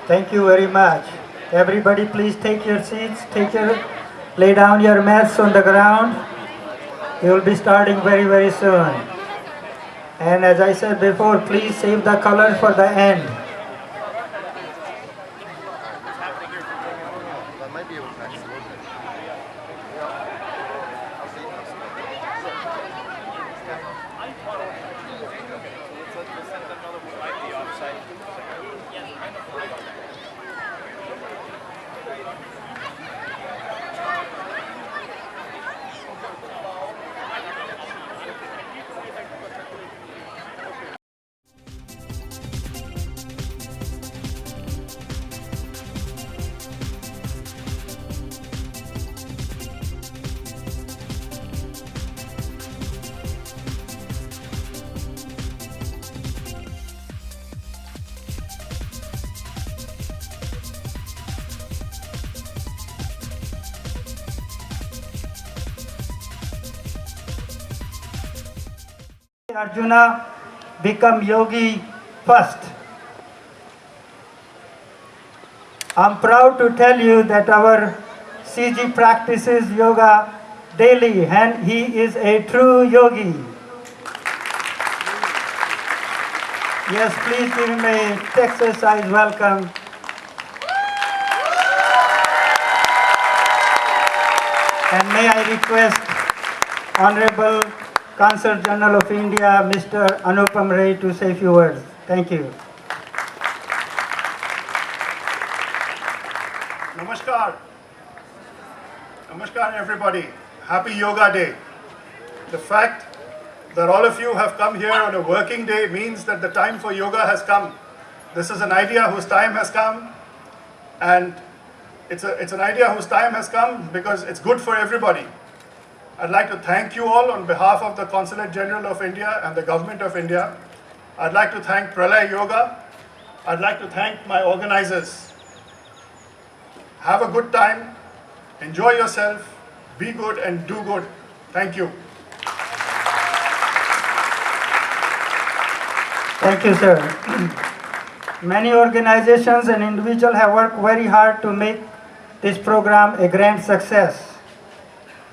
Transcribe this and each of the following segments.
Thank you very much. Everybody please take your seats, lay down your mats on the ground. We will be starting very soon. And as I said before, please save the colors for the end. Arjuna become yogi first. I'm proud to tell you that our CG practices yoga daily and he is a true yogi. Yes, please give him a Texas size welcome. And may I request Honorable Consul General of India, Mr. Anupam Ray, to say a few words. Thank you. Namaskar. Namaskar everybody. Happy Yoga Day. The fact that all of you have come here on a working day means that the time for yoga has come. This is an idea whose time has come, and it's an idea whose time has come because it's good for everybody. I'd like to thank you all on behalf of the Consulate General of India and the Government of India. I'd like to thank Pralay Yoga. I'd like to thank my organizers. Have a good time, enjoy yourself, be good and do good. Thank you. Thank you, sir. Many organizations and individuals have worked very hard to make this program a grand success.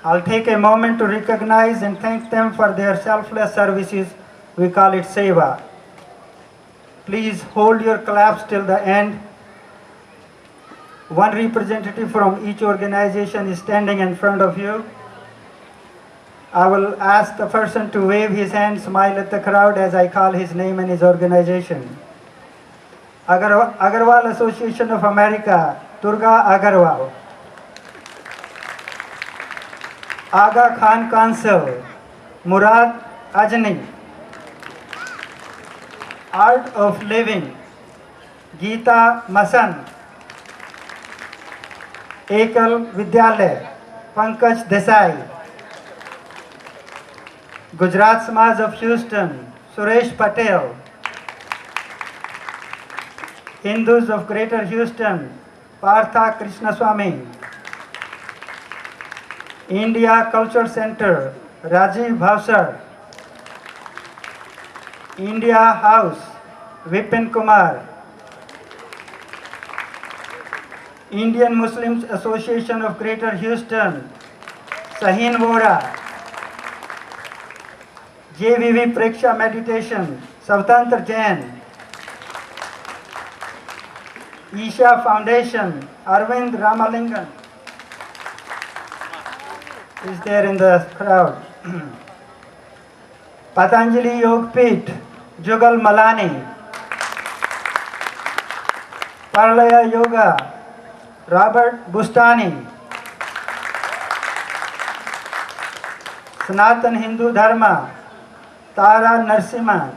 I'll take a moment to recognize and thank them for their selfless services. We call it Seva. Please hold your claps till the end. One representative from each organization is standing in front of you. I will ask the person to wave his hand, smile at the crowd as I call his name and his organization. Agarwal Association of America, Durga Agarwal. Aga Khan Council, Murad Ajni. Art of Living, Geeta Masan. Ekal Vidyalaya, Pankaj Desai. Gujarat Samaj of Houston, Suresh Patel. Hindus of Greater Houston, Partha Krishnaswamy. India Culture Center, Rajiv Bhavsar. India House, Vipin Kumar. Indian Muslims Association of Greater Houston, Sahin Vora. JVV Preksha Meditation, Savtantra Jain. Isha Foundation, Arvind Ramalingan is there in the crowd. Patanjali Yog Peeth, Jugal Malani. Paralaya Yoga, Robert Bustani. Sanatan Hindu Dharma, Tara Narsimha.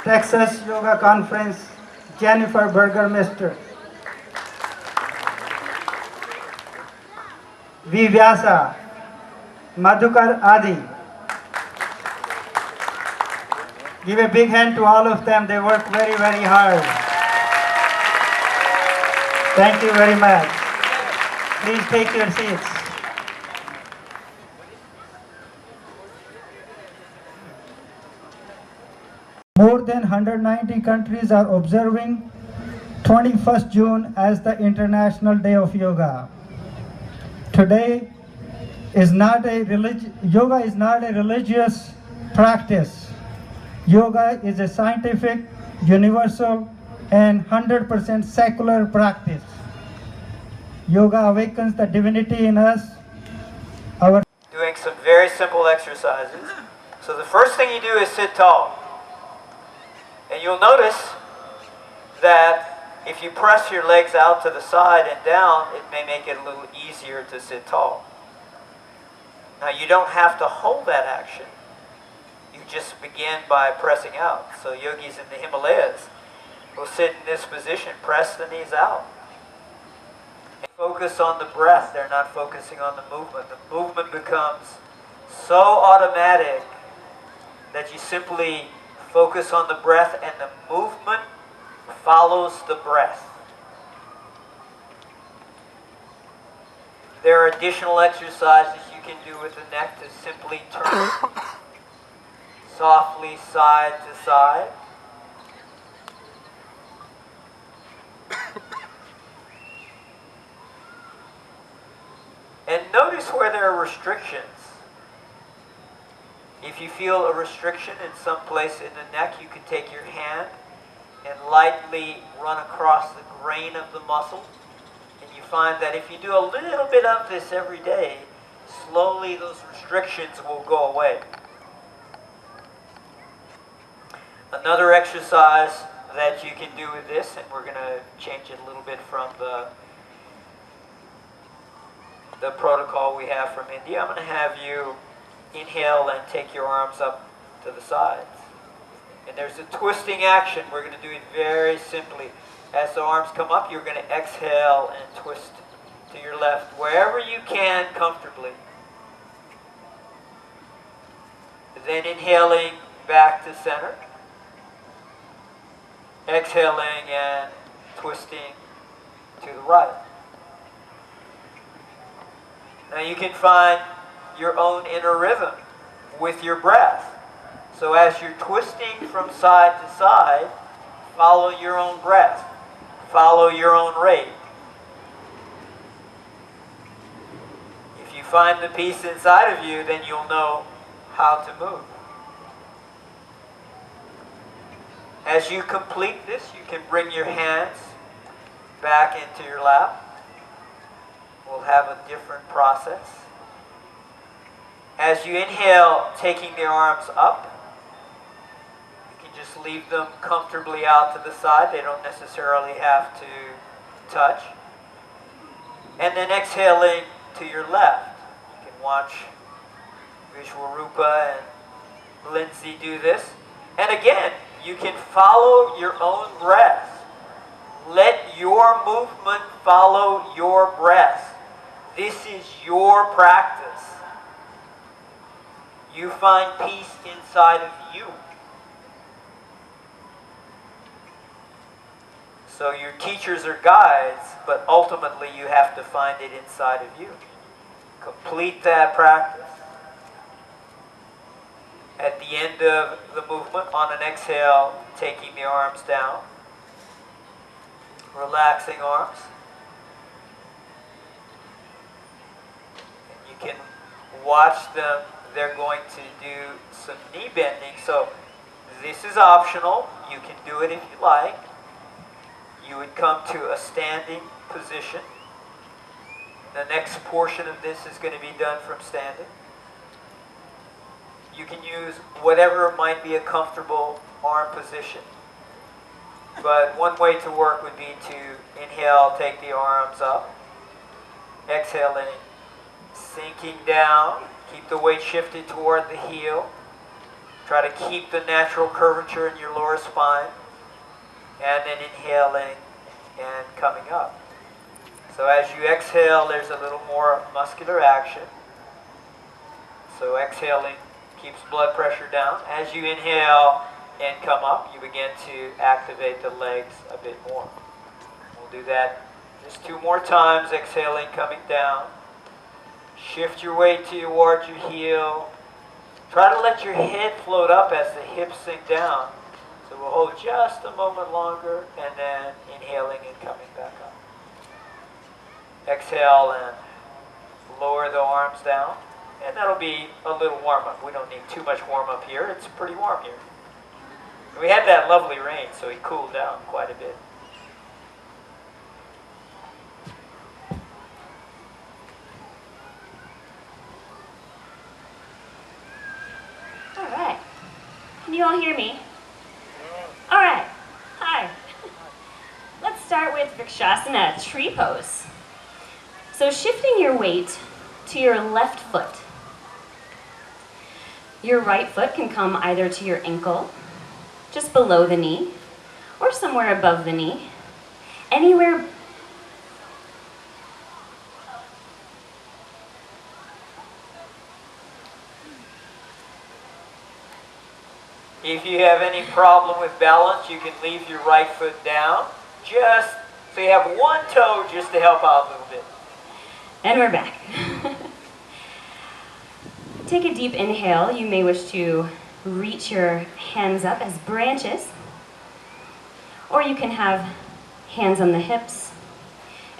Texas Yoga Conference, Jennifer Burgermeister. V. Vyasa, Madhukar Adi. Give a big hand to all of them. They work very hard. Thank you very much. Please take your seats. More than 190 countries are observing 21st June as the International Day of Yoga. Today is not a yoga is not a religious practice. Yoga is a scientific, universal, and 100% secular practice. Yoga awakens the divinity in us. Doing some very simple exercises. So the first thing you do is sit tall. And you'll notice that if you press your legs out to the side and down, it may make it a little easier to sit tall. Now you don't have to hold that action. You just begin by pressing out. So yogis in the Himalayas will sit in this position, press the knees out. And focus on the breath. They're not focusing on the movement. The movement becomes so automatic that you simply focus on the breath and the movement follows the breath. There are additional exercises you can do with the neck to simply turn softly side to side. And notice where there are restrictions. If you feel a restriction in some place in the neck, you can take your hand and lightly run across the grain of the muscle. And you find that if you do a little bit of this every day, slowly those restrictions will go away. Another exercise that you can do with this, and we're going to change it a little bit from the protocol we have from India. I'm going to have you inhale and take your arms up to the sides. And there's a twisting action. We're going to do it very simply. As the arms come up, you're going to exhale and twist to your left, wherever you can comfortably. Then inhaling back to center. Exhaling and twisting to the right. Now you can find your own inner rhythm with your breath. So as you're twisting from side to side, follow your own breath. Follow your own rate. If you find the peace inside of you, then you'll know how to move. As you complete this, you can bring your hands back into your lap. We'll have a different process. As you inhale, taking the arms up, you can just leave them comfortably out to the side. They don't necessarily have to touch. And then exhaling to your left. You can watch Vishwarupa and Lindsay do this. And again, you can follow your own breath. Let your movement follow your breath. This is your practice. You find peace inside of you. So your teachers are guides, but ultimately you have to find it inside of you. Complete that practice. At the end of the movement, on an exhale, taking the arms down. Relaxing arms. And you can watch them. They're going to do some knee bending. So this is optional. You can do it if you like. You would come to a standing position. The next portion of this is going to be done from standing. You can use whatever might be a comfortable arm position. But one way to work would be to inhale, take the arms up. Exhaling, sinking down. Keep the weight shifted toward the heel. Try to keep the natural curvature in your lower spine. And then inhaling and coming up. So as you exhale, there's a little more muscular action. So exhaling keeps blood pressure down. As you inhale and come up, you begin to activate the legs a bit more. We'll do that just 2 more times, exhaling, coming down. Shift your weight towards your heel. Try to let your head float up as the hips sink down So we'll hold just a moment longer and then inhaling and coming back up. Exhale and lower the arms down. And that'll be a little warm-up. We don't need too much warm-up here. It's pretty warm here. We had that lovely rain, so he cooled down quite a bit. All right. Can you all hear me? All right. Hi. Let's start with Vrikshasana, tree pose. So shifting your weight to your left foot. Your right foot can come either to your ankle, just below the knee, or somewhere above the knee. Anywhere. If you have any problem with balance, you can leave your right foot down, just so you have one toe just to help out a little bit. And we're back. Take a deep inhale. You may wish to reach your hands up as branches, or you can have hands on the hips.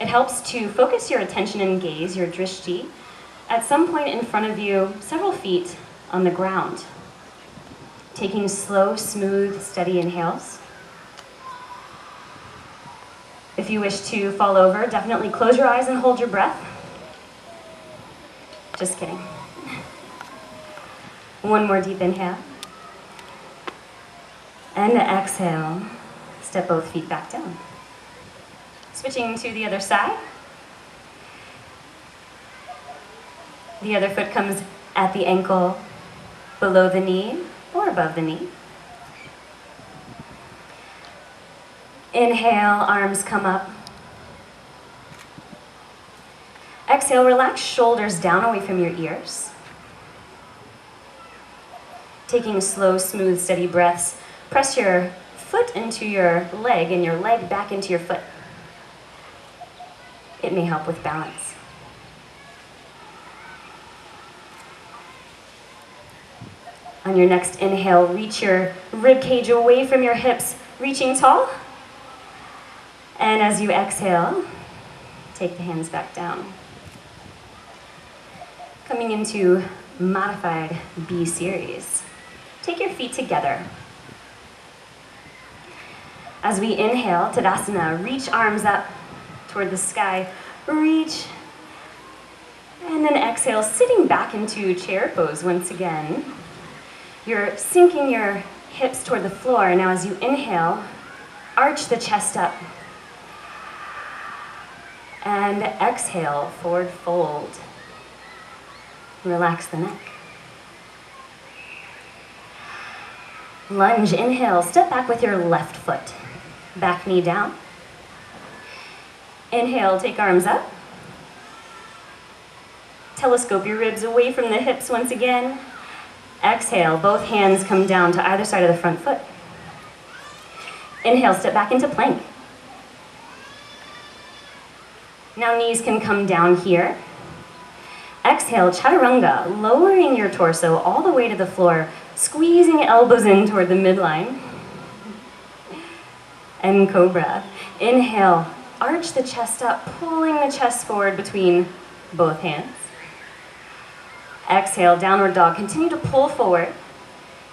It helps to focus your attention and gaze, your drishti, at some point in front of you, several feet on the ground. Taking slow, smooth, steady inhales. If you wish to fall over, definitely close your eyes and hold your breath. Just kidding. One more deep inhale. And exhale. Step both feet back down. Switching to the other side. The other foot comes at the ankle, below the knee, or above the knee. Inhale, arms come up. Exhale, relax shoulders down away from your ears. Taking slow, smooth, steady breaths. Press your foot into your leg and your leg back into your foot. It may help with balance. On your next inhale, reach your rib cage away from your hips, reaching tall. And as you exhale, take the hands back down. Coming into modified B series. Take your feet together. As we inhale, Tadasana, reach arms up toward the sky. Reach. And then exhale, sitting back into chair pose once again. You're sinking your hips toward the floor. Now as you inhale, arch the chest up. And exhale, forward fold. Relax the neck. Lunge, inhale, step back with your left foot. Back knee down. Inhale, take arms up. Telescope your ribs away from the hips once again. Exhale, both hands come down to either side of the front foot. Inhale, step back into plank. Now knees can come down here. Exhale, chaturanga, lowering your torso all the way to the floor, squeezing elbows in toward the midline. And cobra. Inhale, arch the chest up, pulling the chest forward between both hands. Exhale, downward dog. Continue to pull forward.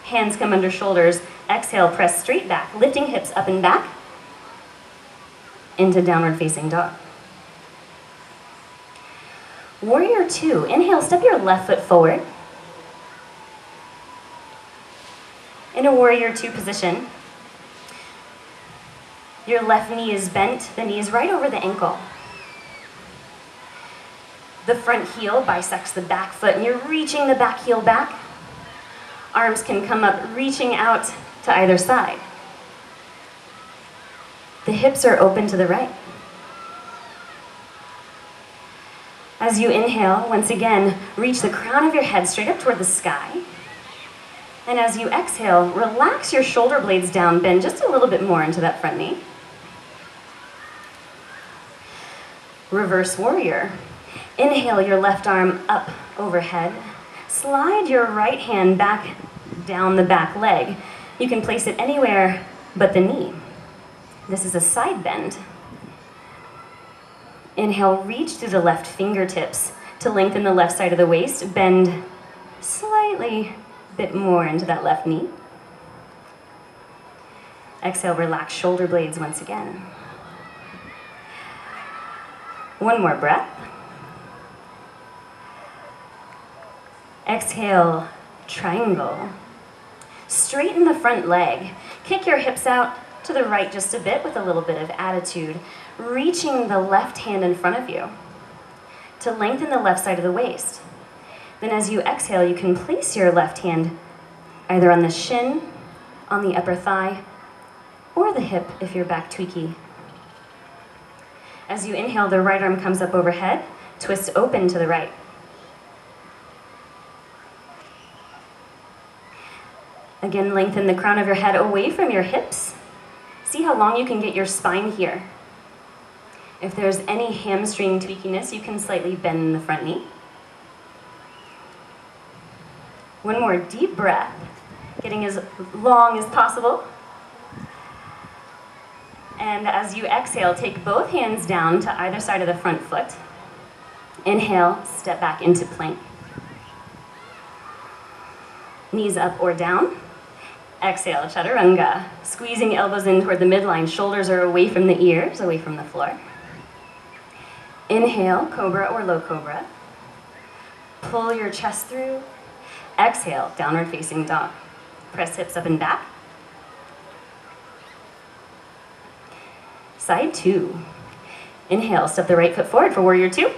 Hands come under shoulders. Exhale, press straight back, lifting hips up and back into downward facing dog. Warrior two. Inhale, step your left foot forward. In a warrior two position, your left knee is bent, the knee is right over the ankle. The front heel bisects the back foot, and you're reaching the back heel back. Arms can come up, reaching out to either side. The hips are open to the right. As you inhale, once again, reach the crown of your head straight up toward the sky. And as you exhale, relax your shoulder blades down, bend just a little bit more into that front knee. Reverse warrior. Inhale your left arm up overhead. Slide your right hand back down the back leg. You can place it anywhere but the knee. This is a side bend. Inhale, reach through the left fingertips to lengthen the left side of the waist. Bend slightly bit more into that left knee. Exhale, relax shoulder blades once again. One more breath. Exhale, triangle. Straighten the front leg. Kick your hips out to the right just a bit with a little bit of attitude, reaching the left hand in front of you to lengthen the left side of the waist. Then as you exhale, you can place your left hand either on the shin, on the upper thigh, or the hip if you're back tweaky. As you inhale, the right arm comes up overhead, twist open to the right. Again, lengthen the crown of your head away from your hips. See how long you can get your spine here. If there's any hamstring tweakiness, you can slightly bend the front knee. One more deep breath, getting as long as possible. And as you exhale, take both hands down to either side of the front foot. Inhale, step back into plank. Knees up or down. Exhale, chaturanga. Squeezing elbows in toward the midline. Shoulders are away from the ears, away from the floor. Inhale, cobra or low cobra. Pull your chest through. Exhale, downward facing dog. Press hips up and back. Side two. Inhale, step the right foot forward for warrior two.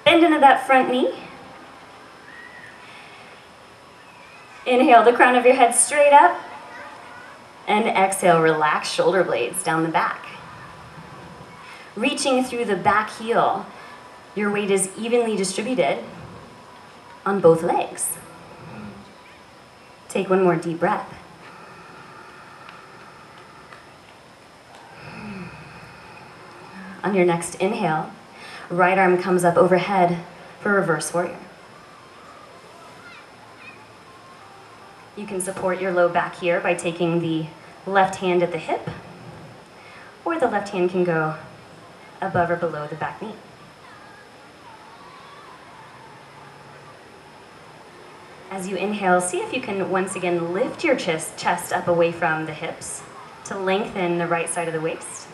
Bend into that front knee. Inhale, the crown of your head straight up. And exhale, relax shoulder blades down the back. Reaching through the back heel. Your weight is evenly distributed on both legs. Take one more deep breath. On your next inhale, right arm comes up overhead for reverse warrior. You can support your low back here by taking the left hand at the hip, or the left hand can go above or below the back knee. As you inhale, see if you can once again lift your chest up away from the hips to lengthen the right side of the waist.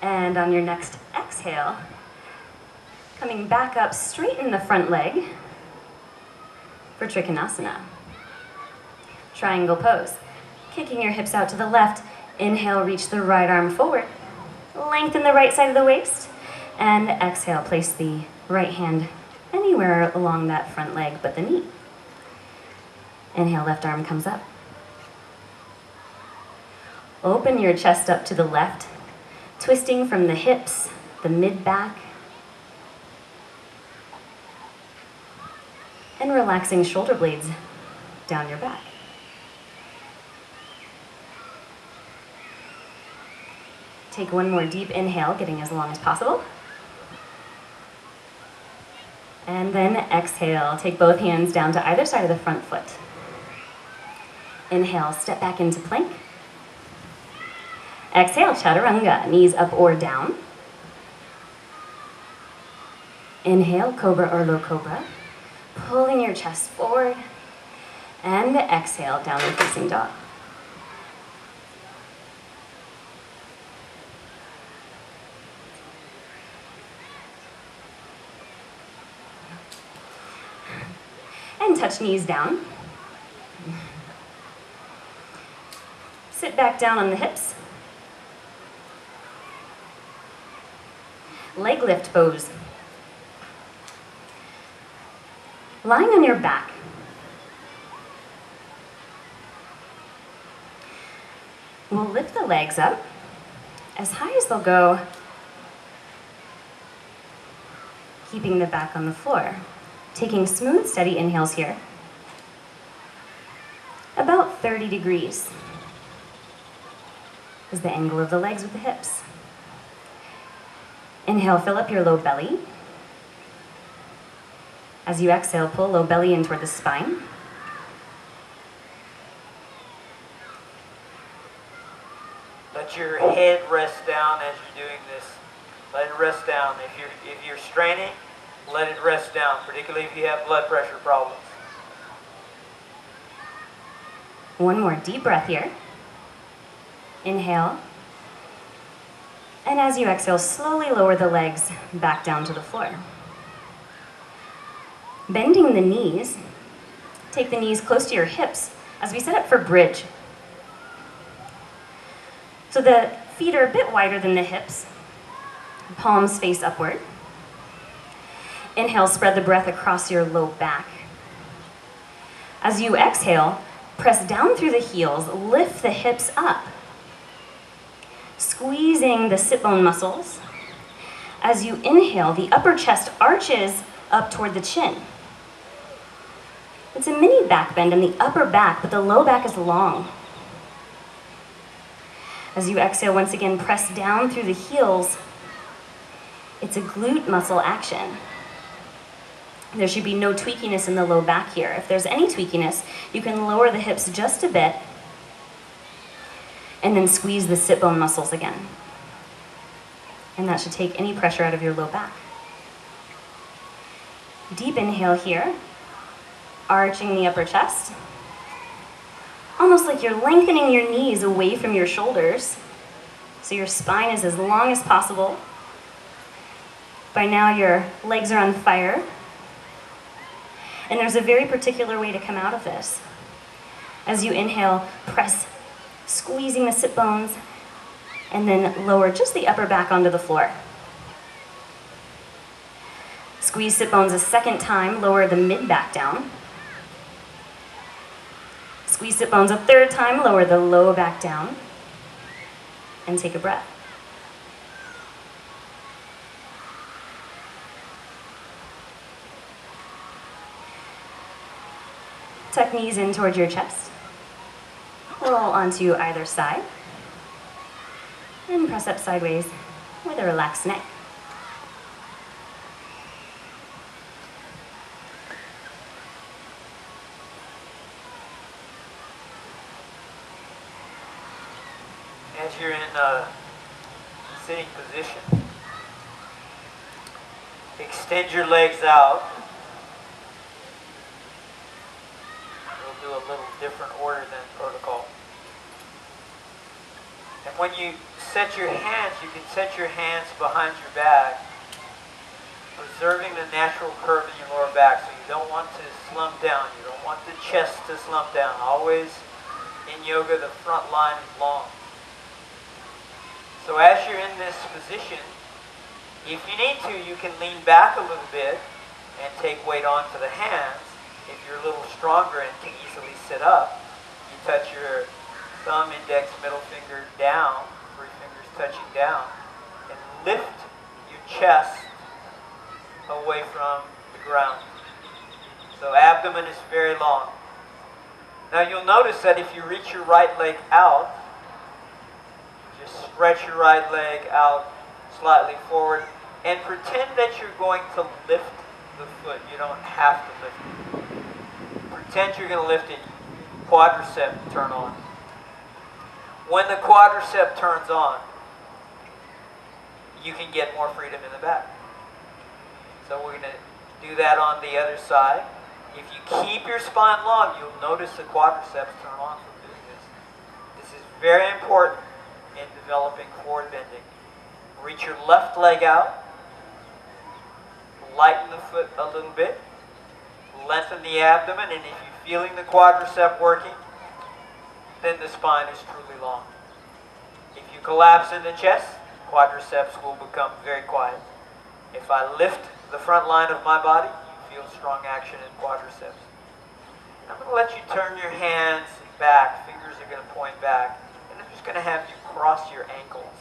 And on your next exhale, coming back up, straighten the front leg for Trikonasana. Triangle pose. Kicking your hips out to the left. Inhale, reach the right arm forward. Lengthen the right side of the waist. And exhale, place the right hand anywhere along that front leg but the knee. Inhale, left arm comes up. Open your chest up to the left, twisting from the hips, the mid-back, and relaxing shoulder blades down your back. Take one more deep inhale, getting as long as possible. And then exhale, take both hands down to either side of the front foot. Inhale, step back into plank. Exhale, chaturanga, knees up or down. Inhale, cobra or low cobra. Pulling your chest forward. And exhale, downward facing dog. And touch knees down. Sit back down on the hips. Leg lift pose. Lying on your back. We'll lift the legs up as high as they'll go, keeping the back on the floor. Taking smooth, steady inhales here. About 30 degrees is the angle of the legs with the hips. Inhale, fill up your low belly. As you exhale, pull low belly in toward the spine. Let your head rest down as you're doing this. Let it rest down. If you're straining, let it rest down, particularly if you have blood pressure problems. One more deep breath here. Inhale. And as you exhale, slowly lower the legs back down to the floor. Bending the knees, take the knees close to your hips as we set up for bridge. So the feet are a bit wider than the hips, palms face upward. Inhale, spread the breath across your low back. As you exhale, press down through the heels, lift the hips up, squeezing the sit bone muscles. As you inhale, the upper chest arches up toward the chin. It's a mini back bend in the upper back, but the low back is long. As you exhale, once again, press down through the heels. It's a glute muscle action. There should be no tweakiness in the low back here. If there's any tweakiness, you can lower the hips just a bit and then squeeze the sit bone muscles again. And that should take any pressure out of your low back. Deep inhale here, arching the upper chest. Almost like you're lengthening your knees away from your shoulders, so your spine is as long as possible. By now your legs are on fire. And there's a very particular way to come out of this. As you inhale, press, squeezing the sit bones, and then lower just the upper back onto the floor. Squeeze sit bones a second time, lower the mid back down. Squeeze sit bones a third time, lower the low back down, and take a breath. Tuck knees in towards your chest. Roll onto either side. And press up sideways with a relaxed neck. As you're in a sitting position, extend your legs out. We'll do a little different order than protocol. And when you set your hands, you can set your hands behind your back, preserving the natural curve in your lower back. So you don't want to slump down. You don't want the chest to slump down. Always in yoga, the front line is long. So as you're in this position, if you need to, you can lean back a little bit and take weight onto the hands. If you're a little stronger and can easily sit up, you touch your thumb, index, middle finger down, 3 fingers touching down, and lift your chest away from the ground. So abdomen is very long. Now you'll notice that if you reach your right leg out, just stretch your right leg out slightly forward and pretend that you're going to lift the foot. You don't have to lift it. Pretend you're going to lift it. Quadricep turn on. When the quadricep turns on, you can get more freedom in the back. So we're going to do that on the other side. If you keep your spine long, you'll notice the quadriceps turn on from doing this. This is very important in developing forward bending. Reach your left leg out. Lighten the foot a little bit. Lengthen the abdomen, and if you're feeling the quadricep working, then the spine is truly long. If you collapse in the chest, quadriceps will become very quiet. If I lift the front line of my body, you feel strong action in quadriceps. I'm going to let you turn your hands back. Fingers are going to point back. And I'm just going to have you cross your ankles.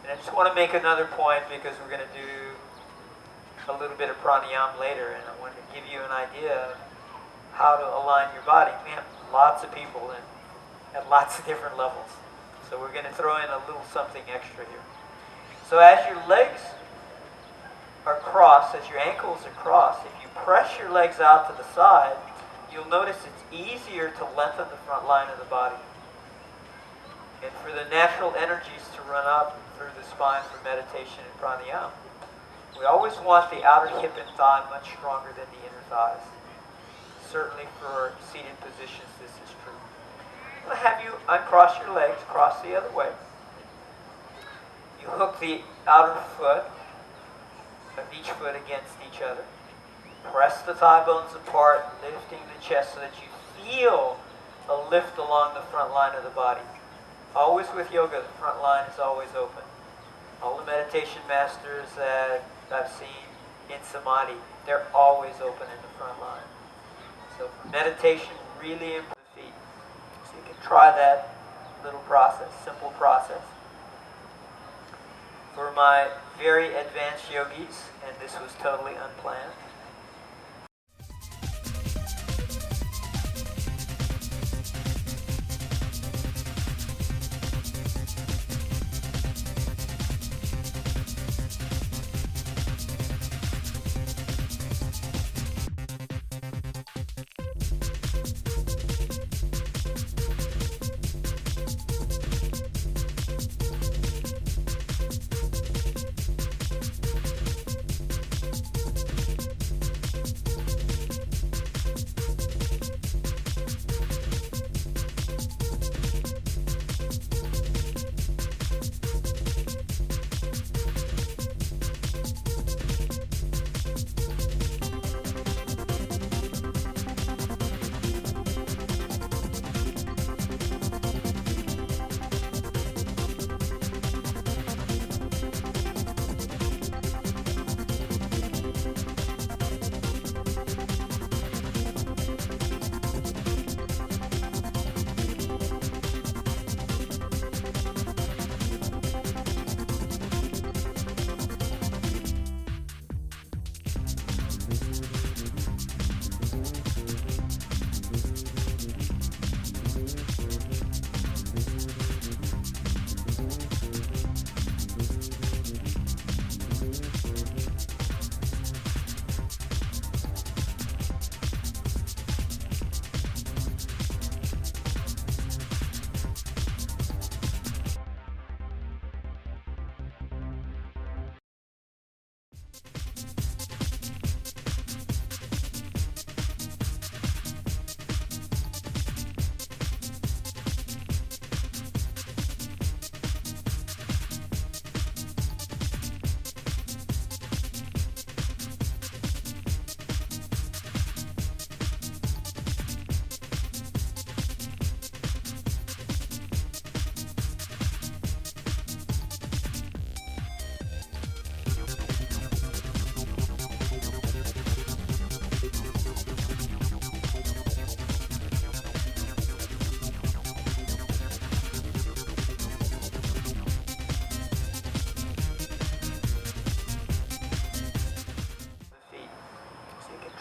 And I just want to make another point because we're going to do a little bit of pranayama later, and I want to give you an idea of how to align your body. We have lots of people at lots of different levels. So we're going to throw in a little something extra here. So as your legs are crossed, as your ankles are crossed, if you press your legs out to the side, you'll notice it's easier to lengthen the front line of the body. And for the natural energies to run up through the spine for meditation and pranayama. We always want the outer hip and thigh much stronger than the inner thighs. Certainly for seated positions, this is true. I'm going to have you uncross your legs, cross the other way. You hook the outer foot of each foot against each other. Press the thigh bones apart, lifting the chest so that you feel a lift along the front line of the body. Always with yoga, the front line is always open. All the meditation masters that I've seen in samadhi, they're always open in the front line. So meditation really improves the feet. So you can try that little process, simple process. For my very advanced yogis, and this was totally unplanned,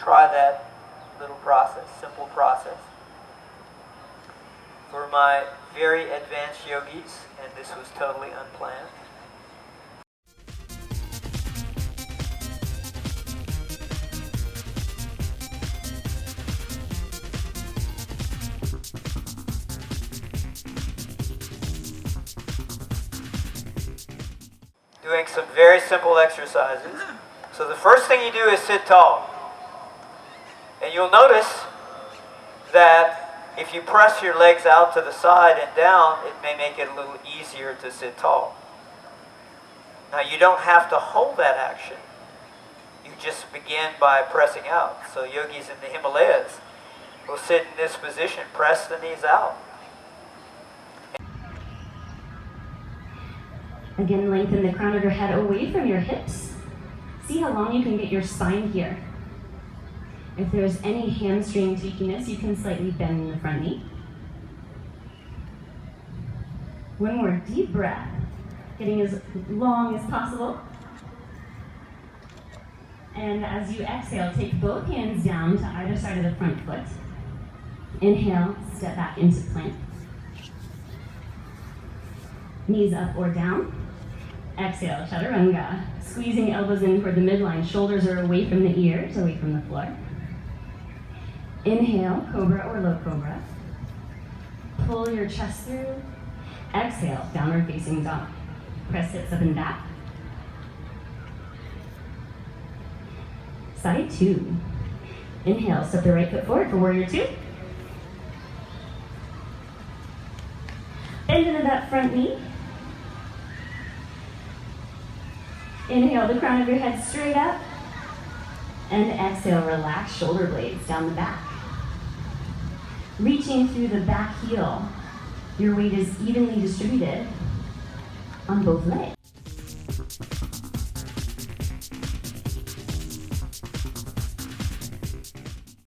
try that little process, simple process. For my very advanced yogis, and this was totally unplanned, doing some very simple exercises. So the first thing you do is sit tall. And you'll notice that if you press your legs out to the side and down, it may make it a little easier to sit tall. Now you don't have to hold that action. You just begin by pressing out. So yogis in the Himalayas will sit in this position, press the knees out. Again, lengthen the crown of your head away from your hips. See how long you can get your spine here. If there's any hamstring tweakiness, you can slightly bend the front knee. One more deep breath, getting as long as possible. And as you exhale, take both hands down to either side of the front foot. Inhale, step back into plank. Knees up or down. Exhale, chaturanga. Squeezing elbows in toward the midline. Shoulders are away from the ears, away from the floor. Inhale, cobra or low cobra. Pull your chest through. Exhale, downward facing dog. Press hips up and back. Side 2. Inhale, step the right foot forward for warrior 2. Bend into that front knee. Inhale, the crown of your head straight up. And exhale, relax shoulder blades down the back. Reaching through the back heel. Your weight is evenly distributed on both legs.